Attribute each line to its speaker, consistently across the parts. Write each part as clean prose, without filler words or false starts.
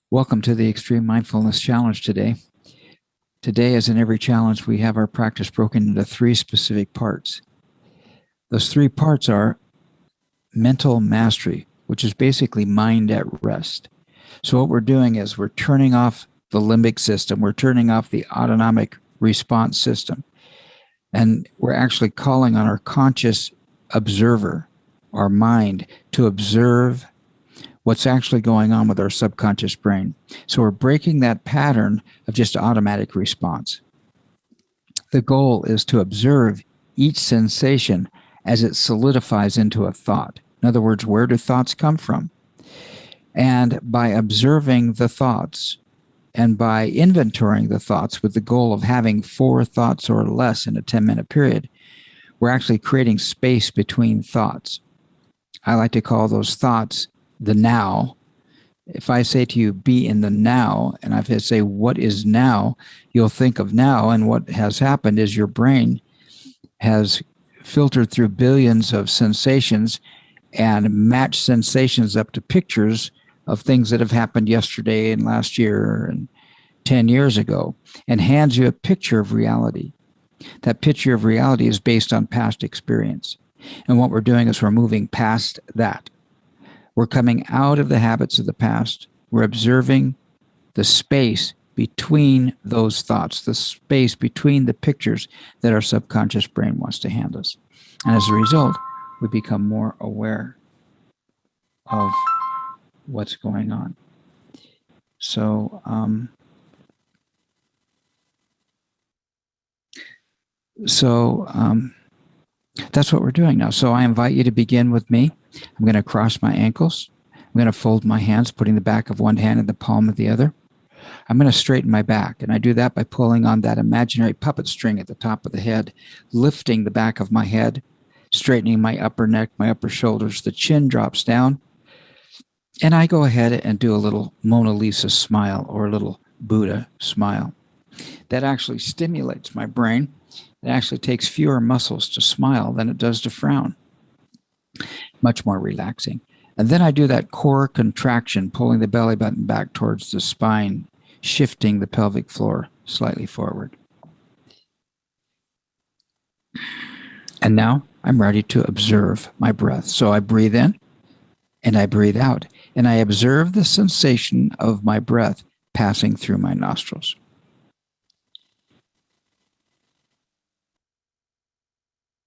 Speaker 1: Welcome to the Extreme Mindfulness Challenge today. Today, as in every challenge, we have our practice broken into three specific parts. Those three parts are mental mastery, which is basically mind at rest. So what we're doing is we're turning off the limbic system. We're turning off the autonomic response system. And we're actually calling on our conscious observer, our mind, to observe what's actually going on with our subconscious brain. So we're breaking that pattern of just automatic response. The goal is to observe each sensation as it solidifies into a thought. In other words, where do thoughts come from? And by observing the thoughts and by inventorying the thoughts with the goal of having 4 thoughts or less in a 10-minute period, we're actually creating space between thoughts. I like to call those thoughts the now. If I say to you, be in the now, and if I say, what is now, you'll think of now. And what has happened is your brain has filtered through billions of sensations and matched sensations up to pictures of things that have happened yesterday and last year and 10 years ago, and hands you a picture of reality. That picture of reality is based on past experience. And what we're doing is we're moving past that. We're coming out of the habits of the past. We're observing the space between those thoughts, the space between the pictures that our subconscious brain wants to hand us. And as a result, we become more aware of what's going on. So, that's what we're doing now. So I invite you to begin with me. I'm going to cross my ankles. I'm going to fold my hands, putting the back of one hand in the palm of the other. I'm going to straighten my back, and I do that by pulling on that imaginary puppet string at the top of the head, lifting the back of my head, straightening my upper neck, my upper shoulders. The chin drops down, and I go ahead and do a little Mona Lisa smile or a little Buddha smile. That actually stimulates my brain. It actually takes fewer muscles to smile than it does to frown. Much more relaxing. And then I do that core contraction, pulling the belly button back towards the spine, shifting the pelvic floor slightly forward. And now I'm ready to observe my breath. So I breathe in and I breathe out, and I observe the sensation of my breath passing through my nostrils.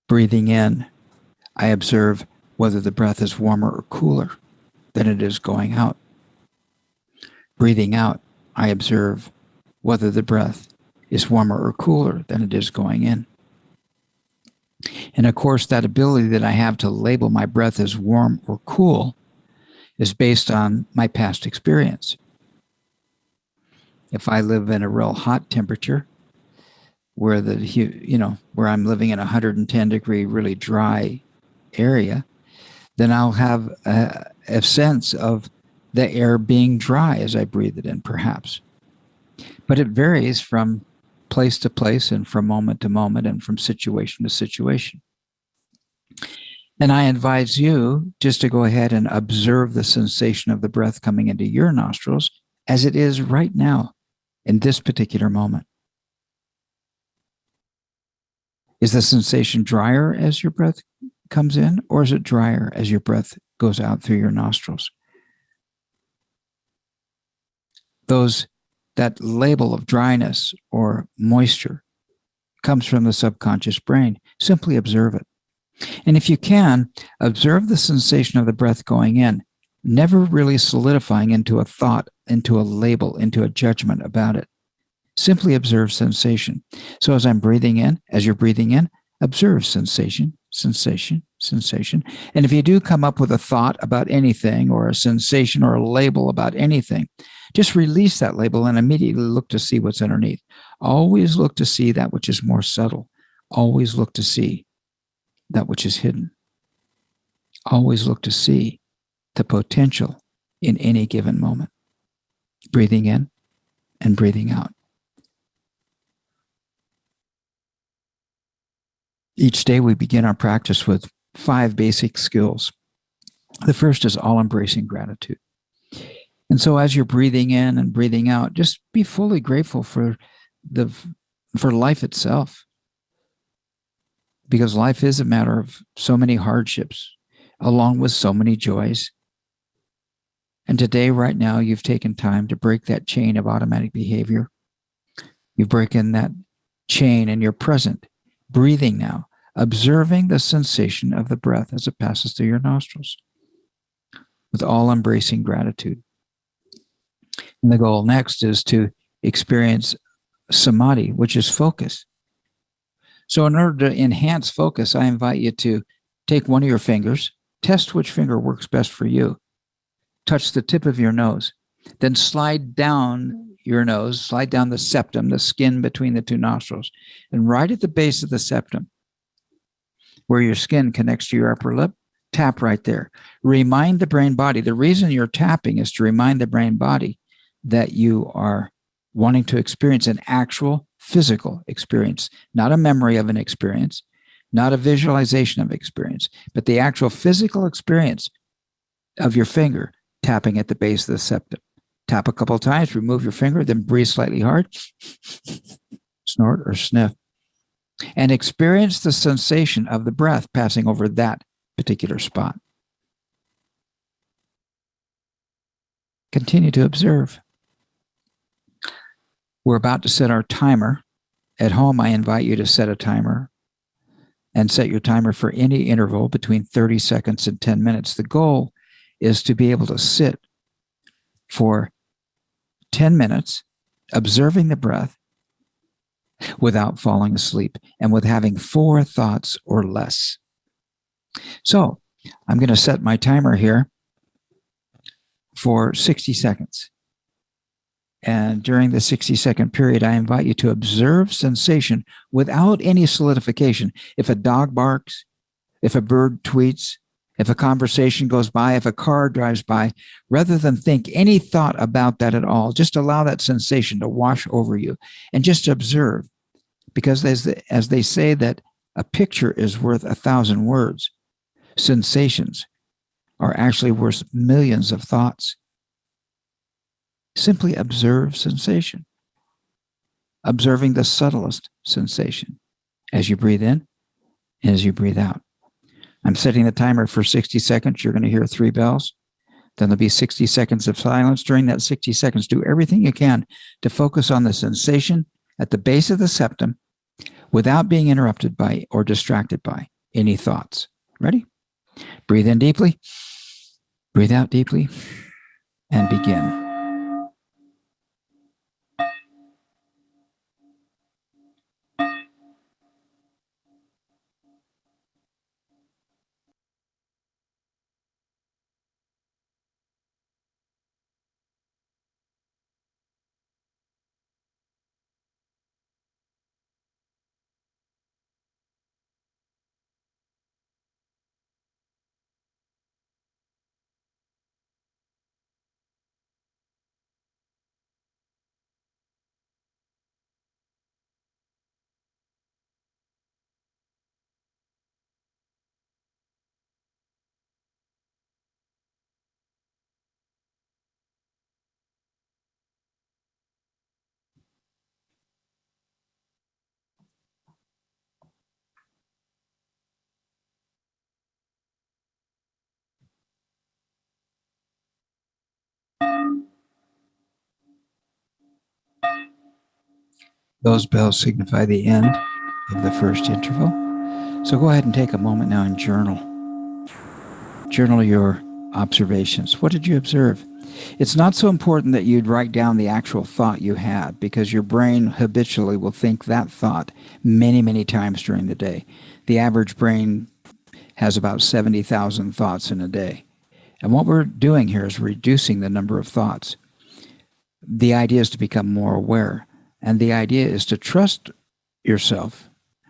Speaker 1: Breathing in, I observe whether the breath is warmer or cooler than it is going out. Breathing out, I observe whether the breath is warmer or cooler than it is going in. And of course, that ability that I have to label my breath as warm or cool is based on my past experience. If I live in a real hot temperature, where where I'm living in a 110-degree, really dry area, then I'll have a sense of the air being dry as I breathe it in, perhaps. But it varies from place to place and from moment to moment and from situation to situation. And I advise you just to go ahead and observe the sensation of the breath coming into your nostrils as it is right now in this particular moment. Is the sensation drier as your breath comes in, or is it drier as your breath goes out through your nostrils? That label of dryness or moisture comes from the subconscious brain. Simply observe it. And if you can, observe the sensation of the breath going in, never really solidifying into a thought, into a label, into a judgment about it. Simply observe sensation. So as I'm breathing in, as you're breathing in, observe sensation, sensation, sensation. And if you do come up with a thought about anything or a sensation or a label about anything, just release that label and immediately look to see what's underneath. Always look to see that which is more subtle. Always look to see that which is hidden. Always look to see the potential in any given moment. Breathing in and breathing out. Each day we begin our practice with 5 basic skills. The first is all-embracing gratitude. And so as you're breathing in and breathing out, just be fully grateful for life itself. Because life is a matter of so many hardships, along with so many joys. And today, right now, you've taken time to break that chain of automatic behavior. You break in that chain and you're present, breathing now, observing the sensation of the breath as it passes through your nostrils with all embracing gratitude. And the goal next is to experience samadhi, which is focus. So in order to enhance focus, I invite you to take one of your fingers, test which finger works best for you, touch the tip of your nose, then slide down your nose, slide down the septum, the skin between the two nostrils, and right at the base of the septum, where your skin connects to your upper lip, tap right there. Remind the brain body. The reason you're tapping is to remind the brain body that you are wanting to experience an actual physical experience, not a memory of an experience, not a visualization of experience, but the actual physical experience of your finger tapping at the base of the septum. Tap a couple of times, remove your finger, then breathe slightly hard, snort or sniff, and experience the sensation of the breath passing over that particular spot. Continue to observe. We're about to set our timer. At home, I invite you to set a timer and set your timer for any interval between 30 seconds and 10 minutes. The goal is to be able to sit for 10 minutes, observing the breath without falling asleep and with having 4 thoughts or less. So I'm going to set my timer here for 60 seconds. And during the 60-second period, I invite you to observe sensation without any solidification. If a dog barks, if a bird tweets, if a conversation goes by, if a car drives by, rather than think any thought about that at all, just allow that sensation to wash over you and just observe. Because as they say that a picture is worth 1,000 words, sensations are actually worth millions of thoughts. Simply observe sensation, observing the subtlest sensation as you breathe in and as you breathe out. I'm setting the timer for 60 seconds. You're going to hear 3 bells. Then there'll be 60 seconds of silence. During that 60 seconds, do everything you can to focus on the sensation at the base of the septum without being interrupted by or distracted by any thoughts. Ready? Breathe in deeply, breathe out deeply, and begin. Those bells signify the end of the first interval. So go ahead and take a moment now and journal. Journal your observations. What did you observe? It's not so important that you'd write down the actual thought you had, because your brain habitually will think that thought many, many times during the day. The average brain has about 70,000 thoughts in a day. And what we're doing here is reducing the number of thoughts. The idea is to become more aware. And the idea is to trust yourself.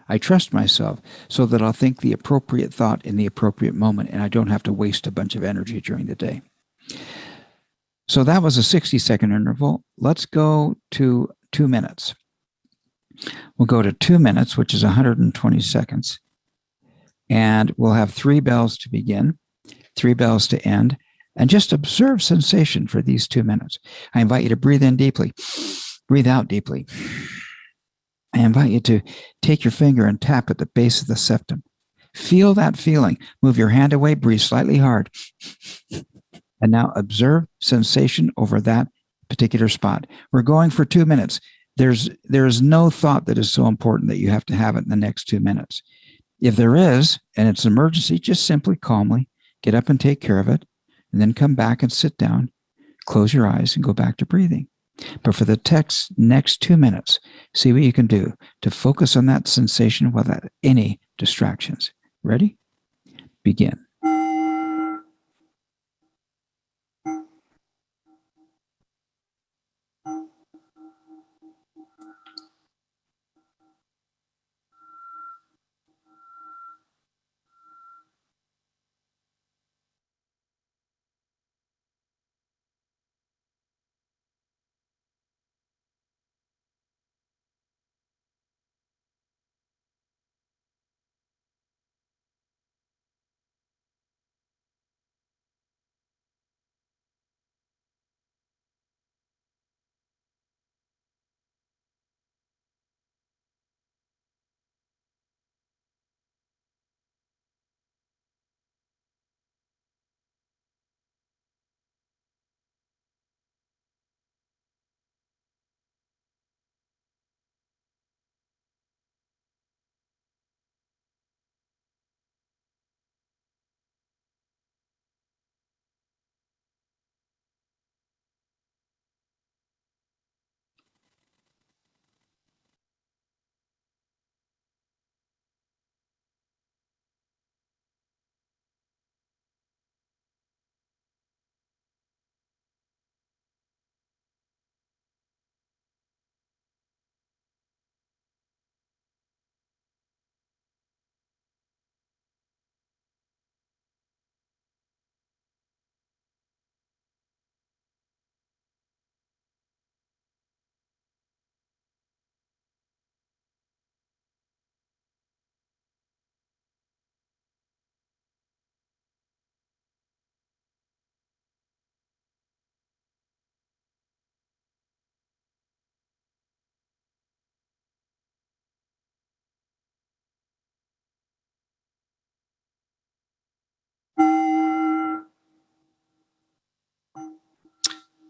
Speaker 1: I trust myself so that I'll think the appropriate thought in the appropriate moment, and I don't have to waste a bunch of energy during the day. So that was a 60-second interval. Let's go to 2 minutes. We'll go to 2 minutes, which is 120 seconds. And we'll have 3 bells to begin, 3 bells to end. and just observe sensation for these 2 minutes. I invite you to breathe in deeply, breathe out deeply. I invite you to take your finger and tap at the base of the septum. Feel that feeling. Move your hand away, breathe slightly hard. And now observe sensation over that particular spot. We're going for 2 minutes. There's no thought that is so important that you have to have it in the next 2 minutes. If there is, and it's an emergency, just simply calmly get up and take care of it, and then come back and sit down, close your eyes, and go back to breathing. But for the next 2 minutes, see what you can do to focus on that sensation without any distractions. Ready? Begin.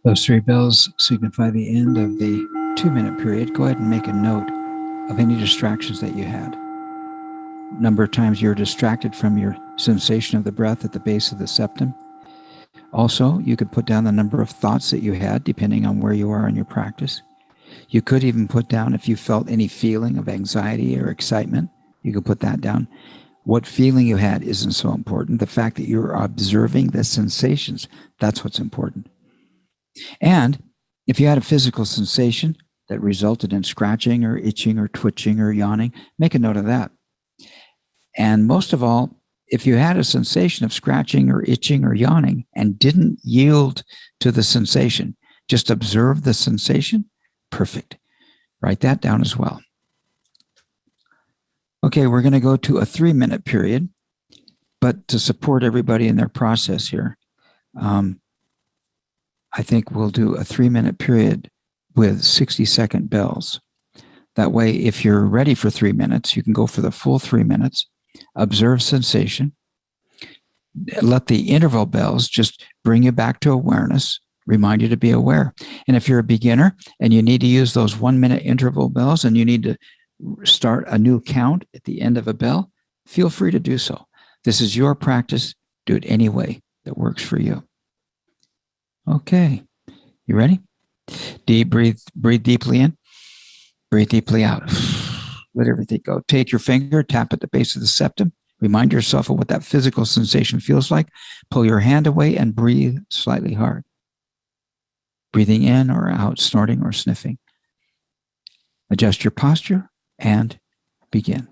Speaker 1: Those 3 bells signify the end of the 2-minute period. Go ahead and make a note of any distractions that you had. Number of times you're distracted from your sensation of the breath at the base of the septum. Also, you could put down the number of thoughts that you had depending on where you are in your practice. You could even put down if you felt any feeling of anxiety or excitement. You could put that down. What feeling you had isn't so important. The fact that you're observing the sensations, that's what's important. And if you had a physical sensation that resulted in scratching or itching or twitching or yawning, make a note of that. And most of all, if you had a sensation of scratching or itching or yawning and didn't yield to the sensation, just observe the sensation, perfect. Write that down as well. Okay, we're going to go to a 3-minute period, but to support everybody in their process here, I think we'll do a 3-minute period with 60-second bells. That way, if you're ready for 3 minutes, you can go for the full 3 minutes, observe sensation, let the interval bells just bring you back to awareness, remind you to be aware. And if you're a beginner and you need to use those 1-minute interval bells and you need to start a new count at the end of a bell, feel free to do so. This is your practice. Do it any way that works for you. Okay, you ready? Breathe deeply in, breathe deeply out. Let everything go. Take your finger, tap at the base of the septum. Remind yourself of what that physical sensation feels like. Pull your hand away and breathe slightly hard. Breathing in or out, snorting or sniffing. Adjust your posture and begin.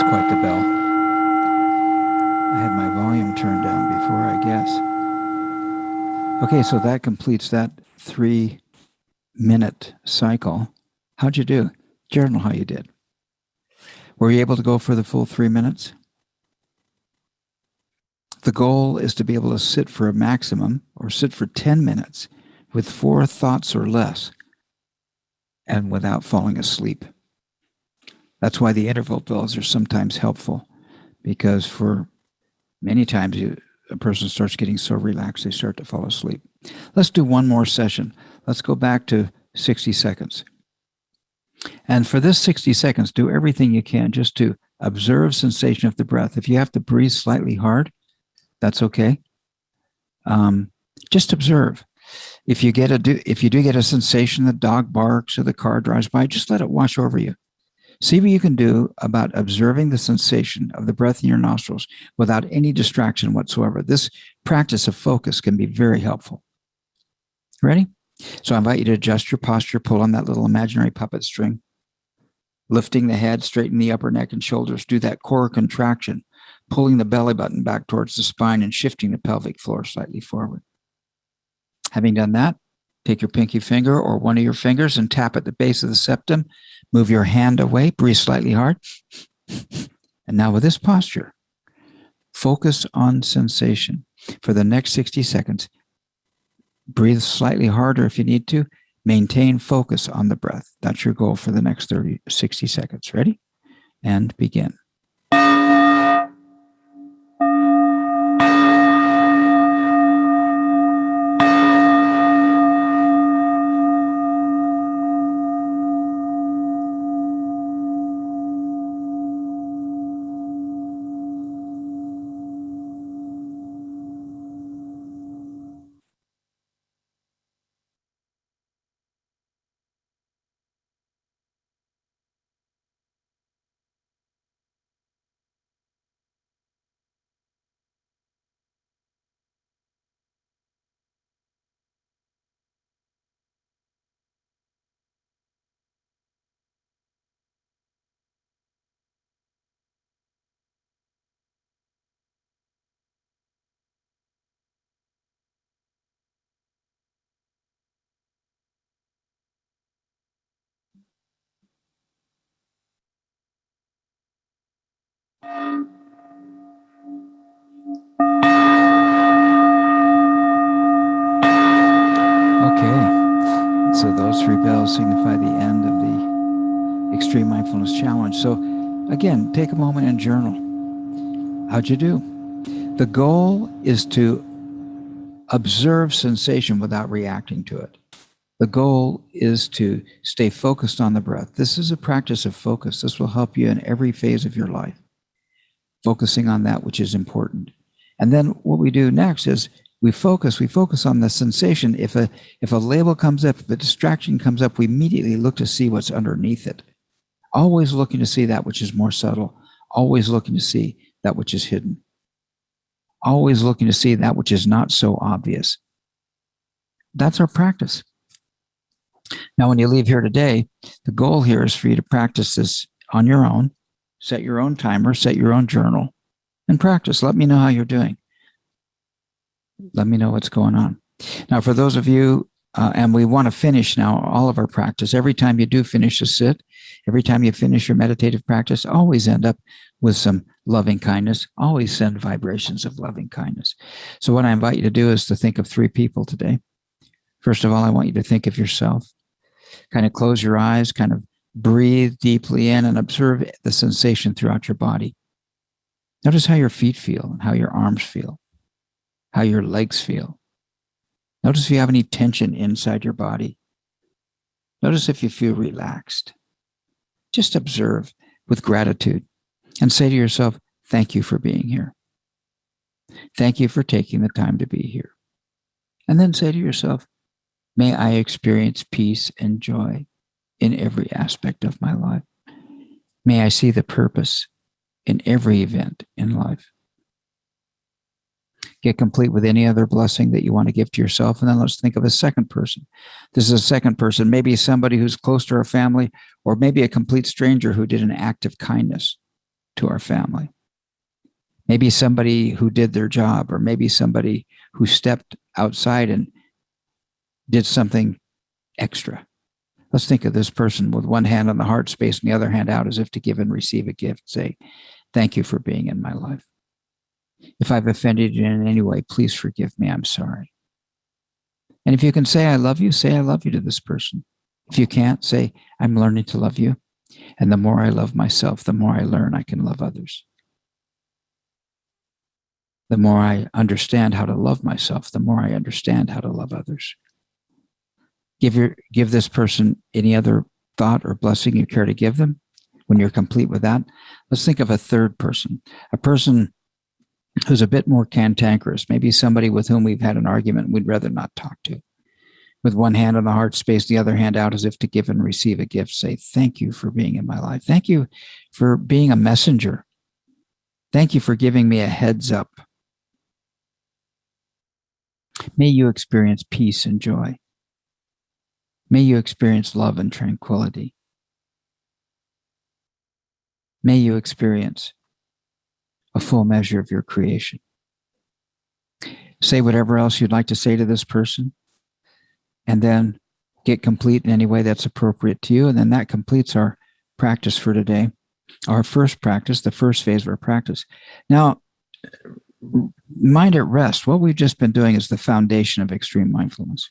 Speaker 1: quite the bell. I had my volume turned down before, I guess. Okay, so that completes that 3-minute cycle. How'd you do? Journal how you did. Were you able to go for the full 3 minutes? The goal is to be able to sit for a maximum or sit for 10 minutes with 4 thoughts or less and without falling asleep. That's why the interval bells are sometimes helpful, because for many times a person starts getting so relaxed they start to fall asleep. Let's do one more session. Let's go back to 60 seconds. And for this 60 seconds, do everything you can just to observe sensation of the breath. If you have to breathe slightly hard, that's okay. Just observe. If you do get a sensation, the dog barks or the car drives by, just let it wash over you. See what you can do about observing the sensation of the breath in your nostrils without any distraction whatsoever. This practice of focus can be very helpful. Ready? So I invite you to adjust your posture, pull on that little imaginary puppet string, lifting the head, straighten the upper neck and shoulders, do that core contraction, pulling the belly button back towards the spine and shifting the pelvic floor slightly forward. Having done that, take your pinky finger or one of your fingers and tap at the base of the septum. Move your hand away, breathe slightly hard. And now with this posture, focus on sensation. For the next 60 seconds, breathe slightly harder if you need to. Maintain focus on the breath. That's your goal for the next 60 seconds. Ready? And begin. So those 3 bells signify the end of the Extreme Mindfulness Challenge. So again, take a moment and journal. How'd you do? The goal is to observe sensation without reacting to it. The goal is to stay focused on the breath. This is a practice of focus. This will help you in every phase of your life, focusing on that which is important. And then what we do next is we focus on the sensation. If a label comes up, if a distraction comes up, we immediately look to see what's underneath it. Always looking to see that which is more subtle. Always looking to see that which is hidden. Always looking to see that which is not so obvious. That's our practice. Now, when you leave here today, the goal here is for you to practice this on your own. Set your own timer, set your own journal, and practice. Let me know how you're doing. Let me know what's going on. Now, for those of you, and we want to finish now all of our practice. Every time you do finish a sit, every time you finish your meditative practice, always end up with some loving kindness. Always send vibrations of loving kindness. So what I invite you to do is to think of 3 people today. First of all, I want you to think of yourself. Kind of close your eyes, kind of breathe deeply in and observe the sensation throughout your body. Notice how your feet feel and how your arms feel, how your legs feel. Notice if you have any tension inside your body. Notice if you feel relaxed. Just observe with gratitude and say to yourself, thank you for being here. Thank you for taking the time to be here. And then say to yourself, may I experience peace and joy in every aspect of my life. May I see the purpose in every event in life. Get complete with any other blessing that you want to give to yourself. And then let's think of a second person. This is a second person, maybe somebody who's close to our family, or maybe a complete stranger who did an act of kindness. to our family. Maybe somebody who did their job, or maybe somebody who stepped outside and did something extra. Let's think of this person with one hand on the heart space and the other hand out as if to give and receive a gift. Say, thank you for being in my life. If I've offended you in any way, please forgive me. I'm sorry. And if you can say I love you to this person. If you can't, say, I'm learning to love you. And the more I love myself, the more I learn I can love others. The more I understand how to love myself, the more I understand how to love others. Give this person any other thought or blessing you care to give them. When you're complete with that, let's think of a third person, a person who's a bit more cantankerous, maybe somebody with whom we've had an argument we'd rather not talk to. With one hand on the heart space, the other hand out as if to give and receive a gift. Say, thank you for being in my life. Thank you for being a messenger. Thank you for giving me a heads up. May you experience peace and joy. May you experience love and tranquility. May you experience a full measure of your creation. Say whatever else you'd like to say to this person, and then get complete in any way that's appropriate to you. And then that completes our practice for today. Our first practice, the first phase of our practice. Now, mind at rest. What we've just been doing is the foundation of extreme mindfulness.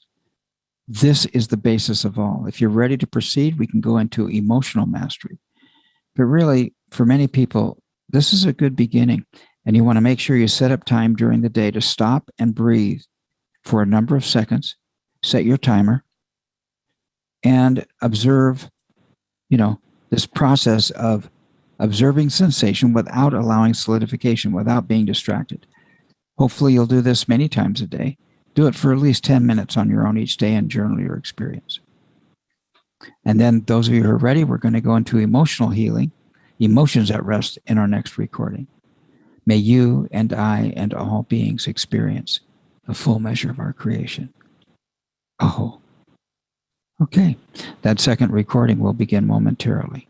Speaker 1: This is the basis of all. If you're ready to proceed, we can go into emotional mastery. But really, for many people, this is a good beginning. And you want to make sure you set up time during the day to stop and breathe for a number of seconds. Set your timer and observe, this process of observing sensation without allowing solidification, without being distracted. Hopefully you'll do this many times a day. Do it for at least 10 minutes on your own each day and journal your experience. And then those of you who are ready, we're going to go into emotional healing, emotions at rest in our next recording. May you and I and all beings experience a full measure of our creation. Oh, okay. That second recording will begin momentarily.